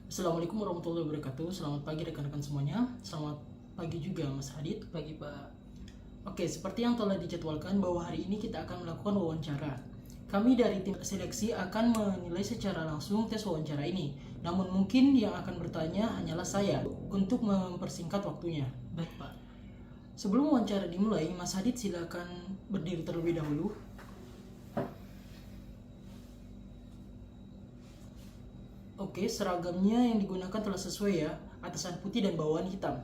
Assalamualaikum warahmatullahi wabarakatuh. Selamat pagi rekan-rekan semuanya. Selamat pagi juga Mas Hadid. Pagi Pak. Oke, seperti yang telah dijadwalkan bahwa hari ini kita akan melakukan wawancara. Kami dari tim seleksi akan menilai secara langsung tes wawancara ini. Namun mungkin yang akan bertanya hanyalah saya untuk mempersingkat waktunya. Baik Pak. Sebelum wawancara dimulai, Mas Hadid silakan berdiri terlebih dahulu. Oke, seragamnya yang digunakan telah sesuai ya, atasan putih dan bawahan hitam.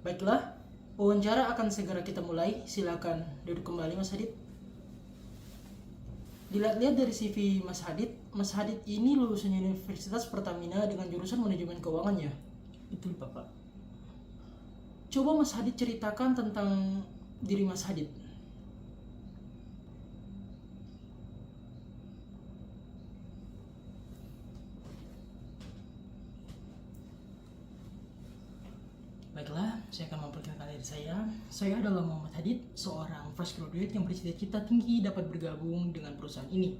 Baiklah, wawancara akan segera kita mulai. Silakan duduk kembali Mas Hadid. Dilihat-lihat dari CV Mas Hadid ini lulusan Universitas Pertamina dengan jurusan manajemen keuangan ya? Betul Bapak. Coba Mas Hadid ceritakan tentang diri Mas Hadid. Baiklah, saya akan memperkenalkan diri saya. Saya adalah Muhammad Hadid, seorang fresh graduate yang bercita-cita tinggi dapat bergabung dengan perusahaan ini.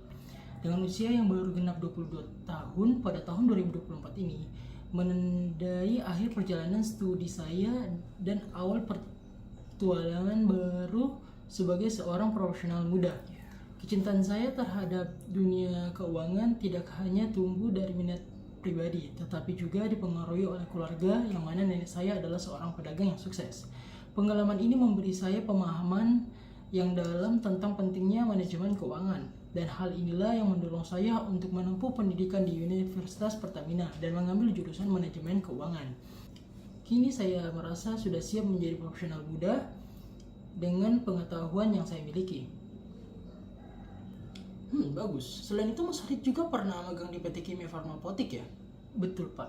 Dengan usia yang baru genap 22 tahun pada tahun 2024 ini, menandai akhir perjalanan studi saya dan awal pertualangan baru sebagai seorang profesional muda. Kecintaan saya terhadap dunia keuangan tidak hanya tumbuh dari minat pribadi, tetapi juga dipengaruhi oleh keluarga yang mana nenek saya adalah seorang pedagang yang sukses. Pengalaman ini memberi saya pemahaman yang dalam tentang pentingnya manajemen keuangan, dan hal inilah yang mendorong saya untuk menempuh pendidikan di Universitas Pertamina dan mengambil jurusan manajemen keuangan. Kini saya merasa sudah siap menjadi profesional muda dengan pengetahuan yang saya miliki. Bagus. Selain itu Mas Hadid juga pernah magang di PT Kimia Farma Apotik ya? Betul Pak.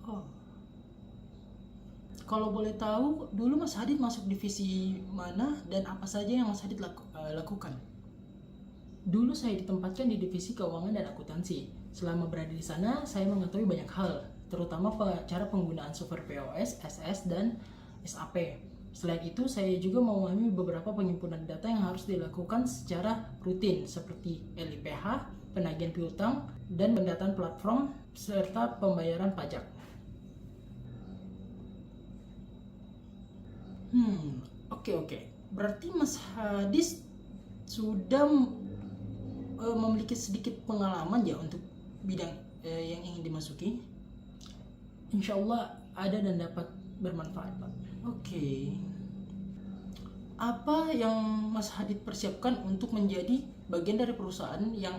Oh. Kalau boleh tahu, dulu Mas Hadid masuk divisi mana dan apa saja yang Mas Hadid lakukan? Dulu saya ditempatkan di divisi keuangan dan akuntansi. Selama berada di sana, saya mengetahui banyak hal, terutama cara penggunaan software POS, SS, dan SAP. Selain itu, saya juga memahami beberapa penyimpunan data yang harus dilakukan secara rutin seperti LIPH, penagihan piutang, dan pendataan platform, serta pembayaran pajak. Oke. Berarti Mas Hadis sudah memiliki sedikit pengalaman ya untuk bidang yang ingin dimasuki. Insya Allah ada dan dapat bermanfaat Pak. Oke. Apa yang Mas Hadid persiapkan untuk menjadi bagian dari perusahaan yang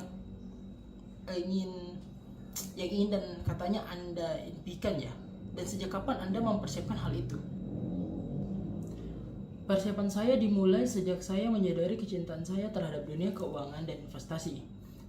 ingin dan katanya Anda impikan ya? Dan sejak kapan Anda mempersiapkan hal itu? Persiapan saya dimulai sejak saya menyadari kecintaan saya terhadap dunia keuangan dan investasi.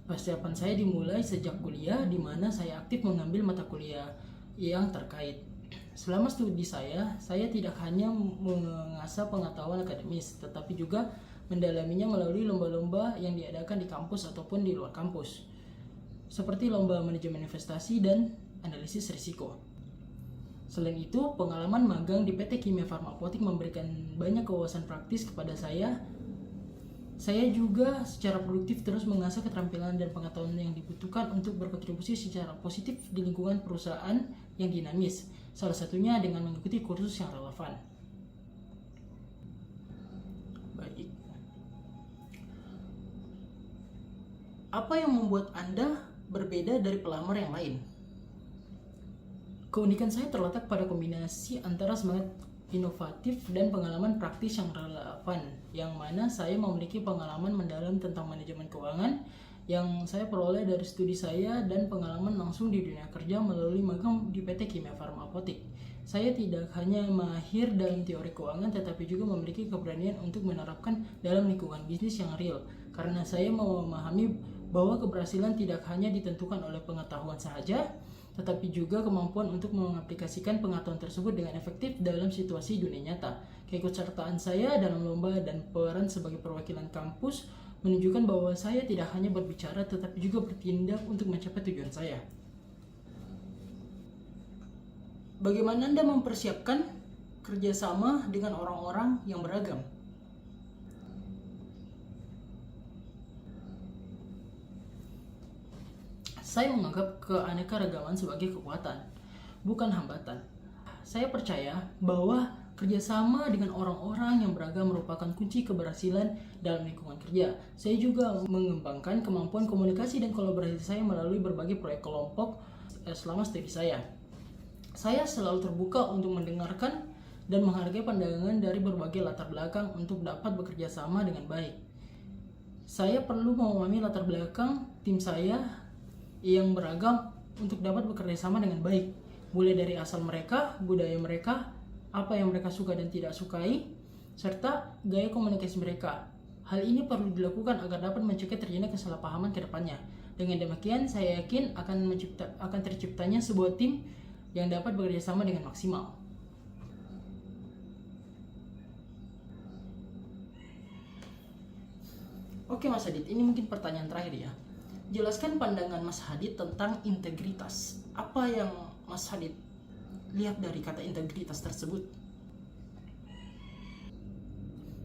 Persiapan saya dimulai sejak kuliah, di mana saya aktif mengambil mata kuliah yang terkait. Selama studi saya tidak hanya mengasah pengetahuan akademis, tetapi juga mendalaminya melalui lomba-lomba yang diadakan di kampus ataupun di luar kampus, seperti lomba manajemen investasi dan analisis risiko. Selain itu, pengalaman magang di PT Kimia Farma Apotik memberikan banyak wawasan praktis kepada saya. Saya juga secara produktif terus mengasah keterampilan dan pengetahuan yang dibutuhkan untuk berkontribusi secara positif di lingkungan perusahaan yang dinamis. Salah satunya dengan mengikuti kursus yang relevan. Baik. Apa yang membuat Anda berbeda dari pelamar yang lain? Keunikan saya terletak pada kombinasi antara semangat inovatif dan pengalaman praktis yang relevan, yang mana saya memiliki pengalaman mendalam tentang manajemen keuangan yang saya peroleh dari studi saya dan pengalaman langsung di dunia kerja melalui magang di PT Kimia Farma Apotik. Saya tidak hanya mahir dalam teori keuangan, tetapi juga memiliki keberanian untuk menerapkan dalam lingkungan bisnis yang real, karena saya memahami bahwa keberhasilan tidak hanya ditentukan oleh pengetahuan saja, tetapi juga kemampuan untuk mengaplikasikan pengetahuan tersebut dengan efektif dalam situasi dunia nyata. Keikutsertaan saya dalam lomba dan peran sebagai perwakilan kampus menunjukkan bahwa saya tidak hanya berbicara tetapi juga bertindak untuk mencapai tujuan saya. Bagaimana Anda mempersiapkan kerjasama dengan orang-orang yang beragam? Saya menganggap keanekaragaman sebagai kekuatan, bukan hambatan. Saya percaya bahwa kerjasama dengan orang-orang yang beragam merupakan kunci keberhasilan dalam lingkungan kerja. Saya juga mengembangkan kemampuan komunikasi dan kolaborasi saya melalui berbagai proyek kelompok selama studi saya. Saya selalu terbuka untuk mendengarkan dan menghargai pandangan dari berbagai latar belakang untuk dapat bekerja sama dengan baik. Saya perlu memahami latar belakang tim saya yang beragam untuk dapat bekerja sama dengan baik, mulai dari asal mereka, budaya mereka, apa yang mereka suka dan tidak sukai, serta gaya komunikasi mereka. Hal ini perlu dilakukan agar dapat mencegah terjadinya kesalahpahaman ke depannya. Dengan demikian, saya yakin akan terciptanya sebuah tim yang dapat bekerja sama dengan maksimal. Oke Mas Hadid, ini mungkin pertanyaan terakhir ya. Jelaskan pandangan Mas Hadid tentang integritas. Apa yang Mas Hadid lihat dari kata integritas tersebut?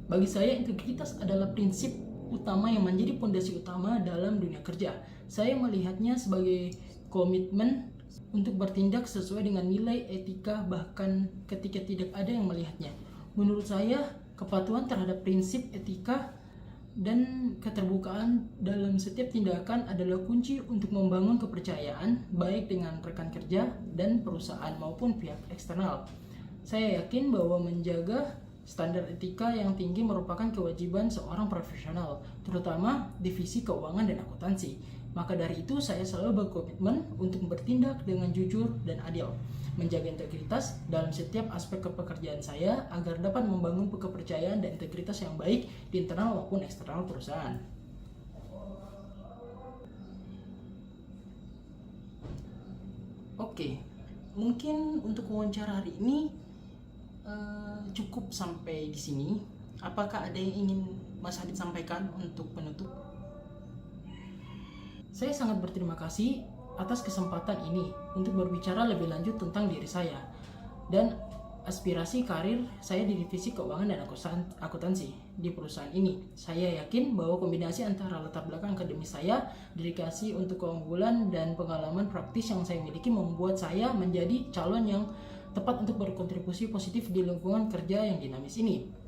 Bagi saya, integritas adalah prinsip utama yang menjadi fondasi utama dalam dunia kerja. Saya melihatnya sebagai komitmen untuk bertindak sesuai dengan nilai etika bahkan ketika tidak ada yang melihatnya. Menurut saya, kepatuhan terhadap prinsip etika dan keterbukaan dalam setiap tindakan adalah kunci untuk membangun kepercayaan baik dengan rekan kerja dan perusahaan maupun pihak eksternal. Saya yakin bahwa menjaga standar etika yang tinggi merupakan kewajiban seorang profesional, terutama divisi keuangan dan akuntansi. Maka dari itu saya selalu berkomitmen untuk bertindak dengan jujur dan adil, menjaga integritas dalam setiap aspek pekerjaan saya agar dapat membangun kepercayaan dan integritas yang baik di internal maupun eksternal perusahaan. Oke, mungkin untuk wawancara hari ini cukup sampai di sini. Apakah ada yang ingin Mas Hadid sampaikan untuk penutup? Saya sangat berterima kasih atas kesempatan ini untuk berbicara lebih lanjut tentang diri saya dan aspirasi karir saya di divisi keuangan dan akuntansi di perusahaan ini. Saya yakin bahwa kombinasi antara latar belakang akademis saya, dedikasi untuk keunggulan, dan pengalaman praktis yang saya miliki membuat saya menjadi calon yang tepat untuk berkontribusi positif di lingkungan kerja yang dinamis ini.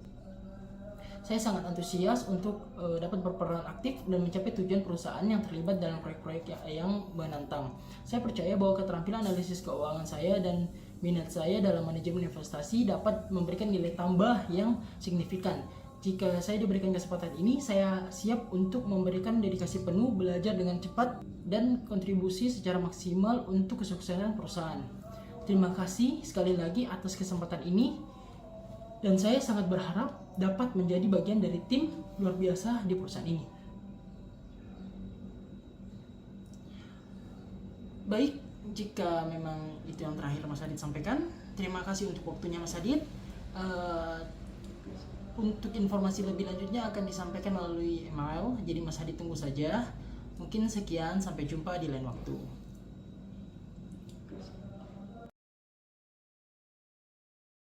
Saya sangat antusias untuk dapat berperan aktif dan mencapai tujuan perusahaan yang terlibat dalam proyek-proyek yang menantang. Saya percaya bahwa keterampilan analisis keuangan saya dan minat saya dalam manajemen investasi dapat memberikan nilai tambah yang signifikan. Jika saya diberikan kesempatan ini, saya siap untuk memberikan dedikasi penuh, belajar dengan cepat, dan kontribusi secara maksimal untuk kesuksesan perusahaan. Terima kasih sekali lagi atas kesempatan ini, dan saya sangat berharap dapat menjadi bagian dari tim luar biasa di perusahaan ini. Baik, jika memang itu yang terakhir Mas Hadid sampaikan, terima kasih untuk waktunya Mas Hadid. Untuk informasi lebih lanjutnya akan disampaikan melalui email, jadi Mas Hadid tunggu saja. Mungkin sekian, sampai jumpa di lain waktu.